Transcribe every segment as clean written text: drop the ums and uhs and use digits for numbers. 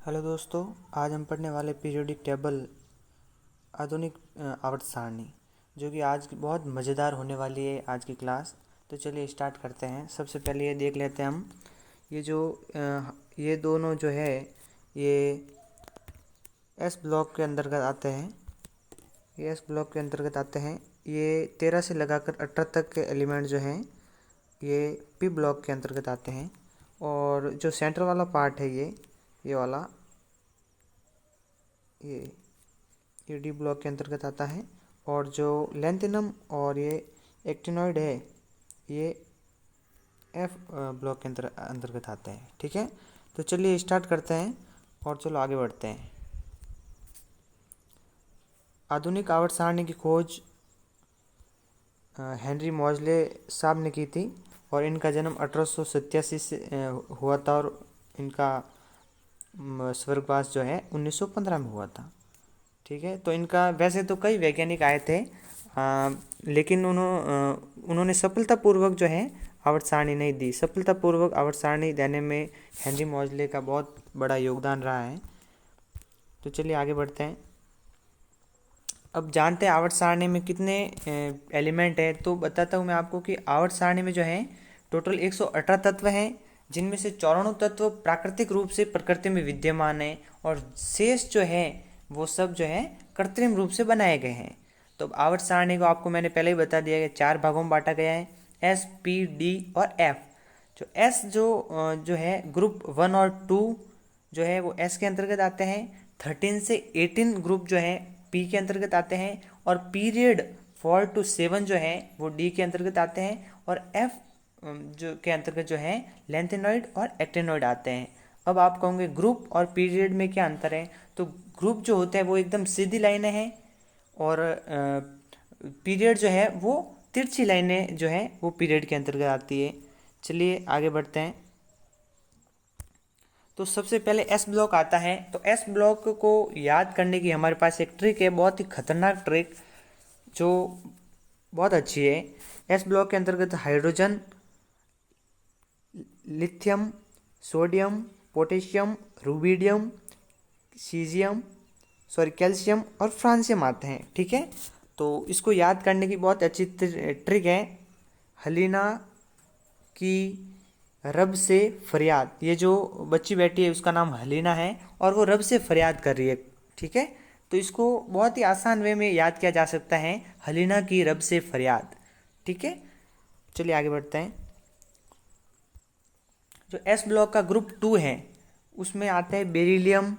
Hello दोस्तों, आज हम पढ़ने वाले पीरियोडिक टेबल आधुनिक आवर्त सारणी, जो कि आज की बहुत मज़ेदार होने वाली है आज की क्लास। तो चलिए स्टार्ट करते हैं। सबसे पहले ये देख लेते हैं हम, ये दोनों जो है ये एस ब्लॉक के अंतर्गत आते हैं। ये एस ब्लॉक के अंतर्गत आते हैं। ये 13 से लगाकर 18 तक के एलिमेंट जो हैं ये पी ब्लॉक के अंतर्गत आते हैं। और जो सेंटर वाला पार्ट है ये वाला ये डी ब्लॉक के अंतर्गत आता है। और जो लेंथिनम और ये एक्टिनॉइड है ये एफ ब्लॉक के अंतर्गत आते हैं। ठीक है, तो चलिए स्टार्ट करते हैं और चलो आगे बढ़ते हैं। आधुनिक आवर्त सारणी की खोज हेनरी मॉजले साहब ने की थी और इनका जन्म 1887 से हुआ था और इनका स्वर्गवास जो है 1915 में हुआ था। ठीक है, तो इनका वैसे तो कई वैज्ञानिक आए थे, लेकिन उन्होंने सफलतापूर्वक जो है आवर्त सारणी नहीं दी। सफलतापूर्वक आवर्त सारणी देने में हेनरी मॉजले का बहुत बड़ा योगदान रहा है। तो चलिए आगे बढ़ते हैं। अब जानते हैं आवर्त सारणी में कितने एलिमेंट है। तो बताता हूँ मैं आपको कि आवर्त सारणी में जो है टोटल 118 तत्व हैं, जिनमें से 94 तत्व प्राकृतिक रूप से प्रकृति में विद्यमान है और शेष जो है वो सब जो है कृत्रिम रूप से बनाए गए हैं। तो आवर्त सारणी को आपको मैंने पहले ही बता दिया कि 4 भागों में बांटा गया है, एस, पी, डी और एफ। जो एस जो है ग्रुप 1 और 2 जो है वो एस के अंतर्गत आते हैं। 13 से 18 ग्रुप जो है पी के अंतर्गत आते हैं और पीरियड 4 to 7 जो है वो डी के अंतर्गत आते हैं। और एफ जो के अंतर्गत जो है लेंथेनॉइड और एक्टिनॉइड आते हैं। अब आप कहोगे ग्रुप और पीरियड में क्या अंतर है। तो ग्रुप जो होता है वो एकदम सीधी लाइनें हैं और पीरियड जो है वो तिरछी लाइनें जो है वो पीरियड के अंतर्गत आती है। चलिए आगे बढ़ते हैं। तो सबसे पहले एस ब्लॉक आता है। तो एस ब्लॉक को याद करने की हमारे पास एक ट्रिक है, बहुत ही खतरनाक ट्रिक जो बहुत अच्छी है। एस ब्लॉक के अंतर्गत hydrogen, lithium, sodium, potassium, rubidium, calcium और फ्रांसियम आते हैं। ठीक है, तो इसको याद करने की बहुत अच्छी ट्रिक है। हलीना की रब से फरियाद, ये जो बच्ची बैठी है उसका नाम हलीना है और वो रब से फरियाद कर रही है। ठीक है, तो इसको बहुत ही आसान वे में याद किया जा सकता है, हलीना की रब से फरियाद। ठीक है, चलिए आगे बढ़ते हैं। जो एस ब्लॉक का ग्रुप 2 है उसमें आते हैं beryllium,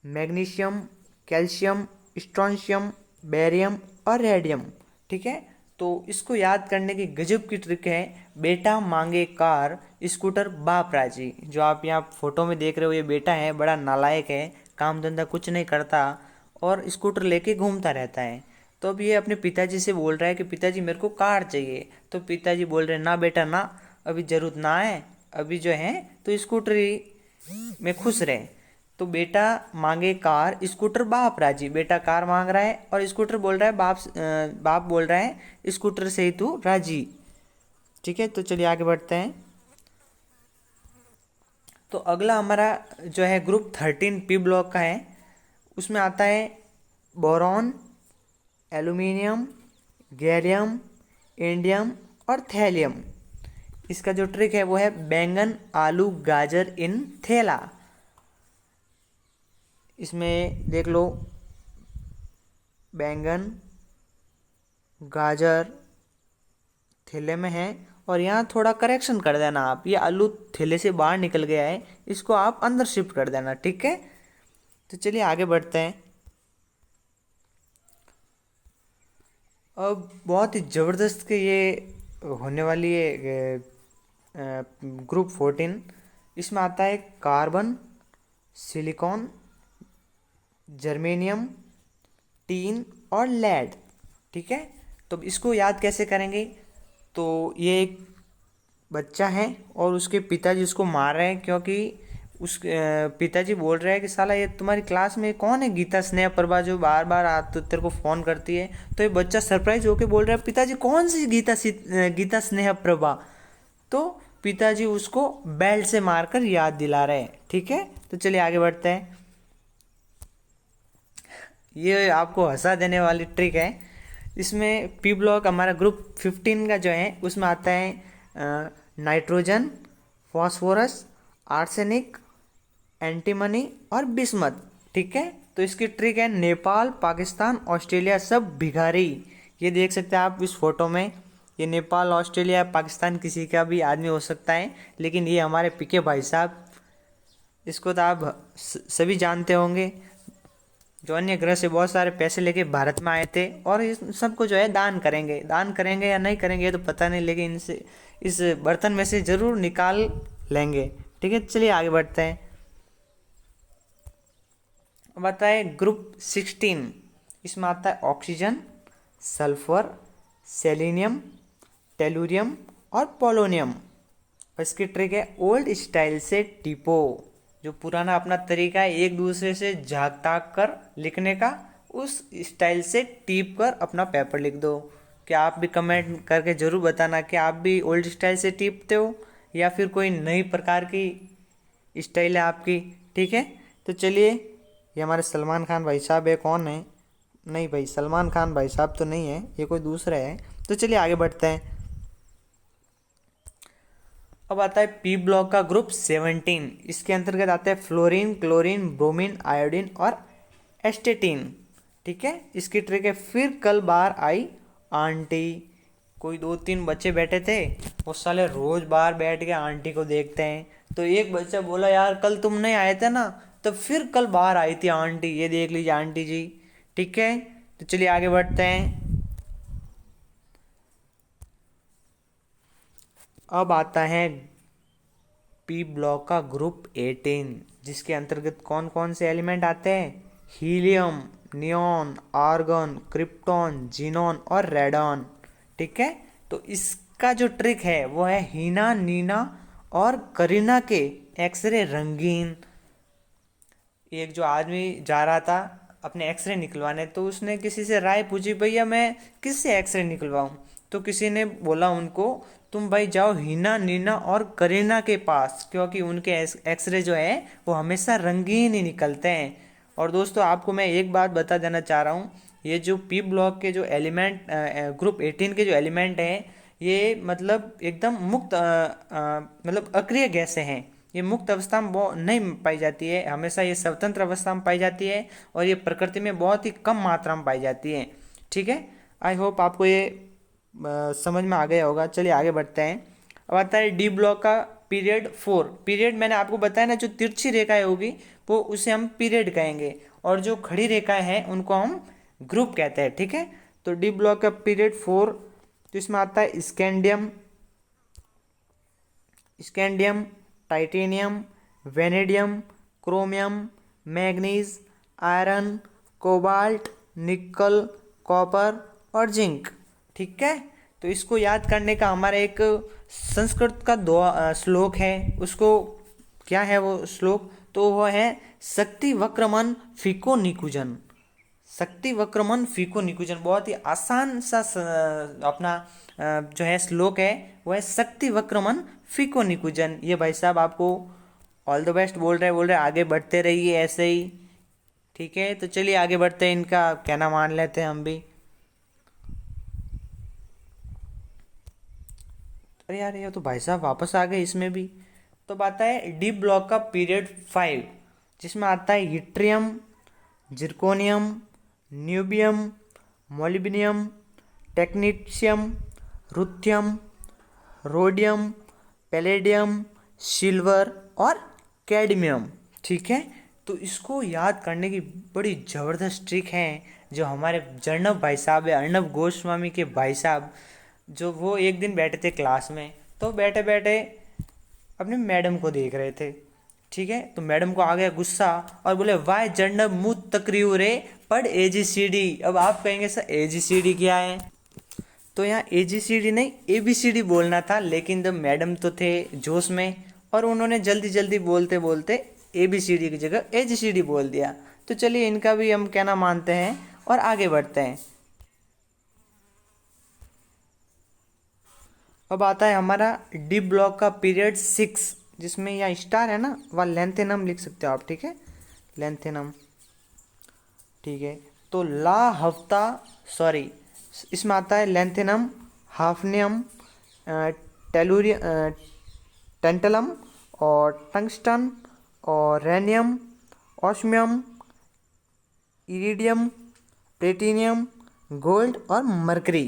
magnesium, calcium, strontium, barium और रेडियम। ठीक है, तो इसको याद करने की गजब की ट्रिक है। बेटा मांगे कार, स्कूटर बाप राजी। जो आप यहाँ फोटो में देख रहे हो ये बेटा है, बड़ा नालायक है, काम धंधा कुछ नहीं करता और स्कूटर लेके घूमता रहता है। तो अब ये अपने पिताजी से बोल रहा है कि पिताजी मेरे को कार चाहिए। तो पिताजी बोल रहे हैं ना बेटा ना, अभी जरूरत ना है, अभी जो है तो स्कूटर में खुश रहे। तो बेटा मांगे कार, स्कूटर बाप राजी। बेटा कार मांग रहा है और स्कूटर बोल रहा है बाप बोल रहा है स्कूटर से ही तू राजी। ठीक है, तो चलिए आगे बढ़ते हैं। तो अगला हमारा जो है ग्रुप 13 पी ब्लॉक का है। उसमें आता है बोरॉन, एल्यूमिनियम, गैलियम, इंडियम और थैलियम। इसका जो ट्रिक है वो है बैंगन, आलू, गाजर इन थैला। इसमें देख लो बैंगन, गाजर थैले में है और यहाँ थोड़ा करेक्शन कर देना आप, ये आलू थैले से बाहर निकल गया है, इसको आप अंदर शिफ्ट कर देना। ठीक है, तो चलिए आगे बढ़ते हैं। अब बहुत ही ज़बरदस्त के ये होने वाली है ग्रुप 14। इसमें आता है कार्बन, सिलिकॉन, जर्मेनियम, टीन और लेड। ठीक है, तो इसको याद कैसे करेंगे। तो ये एक बच्चा है और उसके पिताजी उसको मार रहे हैं क्योंकि उस पिताजी बोल रहे हैं कि साला ये तुम्हारी क्लास में कौन है गीता स्नेह प्रभा जो बार बार तेरे को फ़ोन करती है। तो ये बच्चा सरप्राइज होके बोल रहा है पिताजी कौन सी गीता स्नेह प्रभा। तो पिताजी उसको बेल्ट से मारकर याद दिला रहे हैं। ठीक है, तो चलिए आगे बढ़ते हैं। ये आपको हंसा देने वाली ट्रिक है। इसमें पी ब्लॉक हमारा ग्रुप 15 का जो है उसमें आता है नाइट्रोजन, फॉस्फोरस, आर्सेनिक, एंटीमनी और बिस्मथ। ठीक है, तो इसकी ट्रिक है नेपाल, पाकिस्तान, ऑस्ट्रेलिया सब भिखारी। ये देख सकते हैं आप इस फोटो में, ये नेपाल, ऑस्ट्रेलिया, पाकिस्तान किसी का भी आदमी हो सकता है, लेकिन ये हमारे पीके भाई साहब, इसको तो आप सभी जानते होंगे, जो अन्य ग्रह से बहुत सारे पैसे लेके भारत में आए थे और इस सबको जो है दान करेंगे या नहीं करेंगे ये तो पता नहीं, लेकिन इनसे इस बर्तन में से ज़रूर निकाल लेंगे। ठीक है, चलिए आगे बढ़ते हैं। अब आता है ग्रुप 16। इसमें आता है ऑक्सीजन, सल्फर, सेलेनियम, टेलुरियम और पोलोनियम। और इसकी ट्रिक है ओल्ड स्टाइल से टिपो। जो पुराना अपना तरीका है एक दूसरे से झाँक ताक कर लिखने का, उस स्टाइल से टीप कर अपना पेपर लिख दो। क्या आप भी कमेंट करके ज़रूर बताना कि आप भी ओल्ड स्टाइल से टीपते हो या फिर कोई नई प्रकार की स्टाइल है आपकी। ठीक है, तो चलिए, ये हमारे सलमान खान भाई साहब है, कौन है? नहीं भाई, सलमान खान भाई साहब तो नहीं है, ये कोई दूसरा है। तो चलिए आगे बढ़ते हैं। अब आता है पी ब्लॉक का ग्रुप 17। इसके अंतर्गत आते हैं फ्लोरीन, क्लोरीन, ब्रोमीन, आयोडीन और एस्टेटिन। ठीक है, इसकी ट्रिक है फिर कल बार आई आंटी। कोई 2-3 बच्चे बैठे थे, वो साले रोज बाहर बैठ के आंटी को देखते हैं। तो एक बच्चा बोला यार कल तुम नहीं आए थे ना, तो फिर कल बाहर आई थी आंटी, ये देख लीजिए आंटी जी। ठीक है, तो चलिए आगे बढ़ते हैं। अब आता है पी ब्लॉक का ग्रुप 18, जिसके अंतर्गत कौन कौन से एलिमेंट आते हैं? Helium, neon, argon, krypton, xenon और रेडॉन। ठीक है, तो इसका जो ट्रिक है वो है हीना, नीना और करीना के एक्सरे रंगीन। एक जो आदमी जा रहा था अपने एक्सरे निकलवाने, तो उसने किसी से राय पूछी, भैया मैं किससे एक्सरे निकलवाऊं? तो किसी ने बोला उनको, तुम भाई जाओ हीना, नीना और करीना के पास, क्योंकि उनके एक्सरे जो है वो हमेशा रंगीन ही निकलते हैं। और दोस्तों आपको मैं एक बात बता देना चाह रहा हूँ, ये जो पी ब्लॉक के जो एलिमेंट, ग्रुप 18 के जो एलिमेंट हैं, ये मतलब एकदम मुक्त मतलब अक्रिय गैसें हैं। ये मुक्त अवस्था में नहीं पाई जाती है, हमेशा ये स्वतंत्र अवस्था में पाई जाती है और ये प्रकृति में बहुत ही कम मात्रा में पाई जाती है। ठीक है, आई होप आपको ये समझ में आ गया होगा। चलिए आगे बढ़ते हैं। अब आता है डी ब्लॉक का पीरियड 4। पीरियड मैंने आपको बताया ना, जो तिरछी रेखाएं होगी वो उसे हम पीरियड कहेंगे, और जो खड़ी रेखाएं हैं उनको हम ग्रुप कहते हैं। ठीक है, तो डी ब्लॉक का पीरियड 4, तो इसमें आता है scandium, titanium, vanadium, chromium, manganese, iron, cobalt, निकल, कॉपर और जिंक। ठीक है, तो इसको याद करने का हमारा एक संस्कृत का श्लोक है। उसको क्या है वो श्लोक? तो वो है शक्ति वक्रमन फीको निकुंजन। शक्ति वक्रमन फीको निकुंजन, बहुत ही आसान सा अपना जो है श्लोक है, वो है शक्ति वक्रमन फीको निकुंजन। ये भाई साहब आपको ऑल द बेस्ट बोल रहे आगे बढ़ते रहिए ऐसे ही। ठीक है, तो चलिए आगे बढ़ते हैं, इनका कहना मान लेते हैं हम भी। अरे यार ये तो भाई साहब वापस आ गए इसमें भी। तो बात है डी ब्लॉक का पीरियड 5, जिसमें आता है yttrium, zirconium, niobium, molybdenum, technetium, ruthenium, rhodium, palladium, silver और कैडमियम। ठीक है, तो इसको याद करने की बड़ी ज़बरदस्त ट्रिक है, जो हमारे जर्नब भाई साहब है, अर्णब गोस्वामी के भाई साहब, जो वो एक दिन बैठे थे क्लास में, तो बैठे बैठे अपने मैडम को देख रहे थे। ठीक है, तो मैडम को आ गया गुस्सा और बोले वाई जर्नब मुँह तकरीर रे पढ़ ABCD। अब आप कहेंगे सर ABCD क्या है? तो यहाँ ABCD नहीं ABCD बोलना था, लेकिन जब मैडम तो थे जोश में और उन्होंने जल्दी जल्दी बोलते बोलते ABCD की जगह AGCD बोल दिया। तो चलिए इनका भी हम कहना मानते हैं और आगे बढ़ते हैं। अब आता है हमारा डी ब्लॉक का पीरियड 6, जिसमें यह स्टार है ना, वह लेंथेनम लिख सकते हो आप, ठीक है, लेंथेनम, ठीक है। तो ला हफ्ता, सॉरी, इसमें आता है लेंथेनम, हाफनियम, टेलुरियम, टेंटलम और टंगस्टन और rhenium, osmium, iridium, platinum, gold और मरकरी।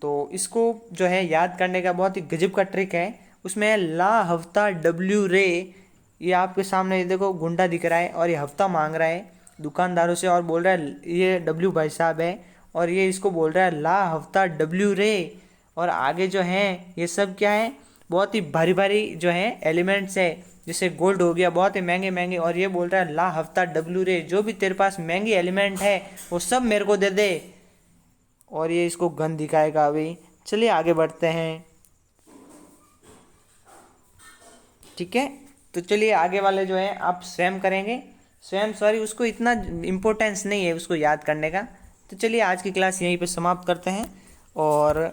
तो इसको जो है याद करने का बहुत ही गजब का ट्रिक है। उसमें है ला हफ्ता डब्ल्यू रे, ये आपके सामने ये देखो गुंडा दिख रहा है और ये हफ्ता मांग रहा है दुकानदारों से और बोल रहा है ये डब्ल्यू भाई साहब है, और ये इसको बोल रहा है ला हफ्ता डब्ल्यू रे। और आगे जो है ये सब क्या है, बहुत ही भारी भारी जो है एलिमेंट्स है, जैसे गोल्ड हो गया, बहुत ही महंगे महंगे, और ये बोल रहा है ला हफ्ता डब्ल्यू रे, जो भी तेरे पास महंगी एलिमेंट है वो सब मेरे को दे दे। और ये इसको गन दिखाएगा अभी। चलिए आगे बढ़ते हैं, ठीक है। तो चलिए आगे वाले जो है आप स्वयं करेंगे, स्वयं, सॉरी, उसको इतना इम्पोर्टेंस नहीं है उसको याद करने का। तो चलिए आज की क्लास यहीं पे समाप्त करते हैं, और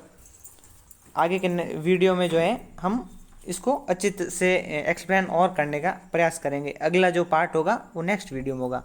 आगे के वीडियो में जो है हम इसको अच्छे से एक्सप्लेन और करने का प्रयास करेंगे। अगला जो पार्ट होगा वो नेक्स्ट वीडियो में होगा।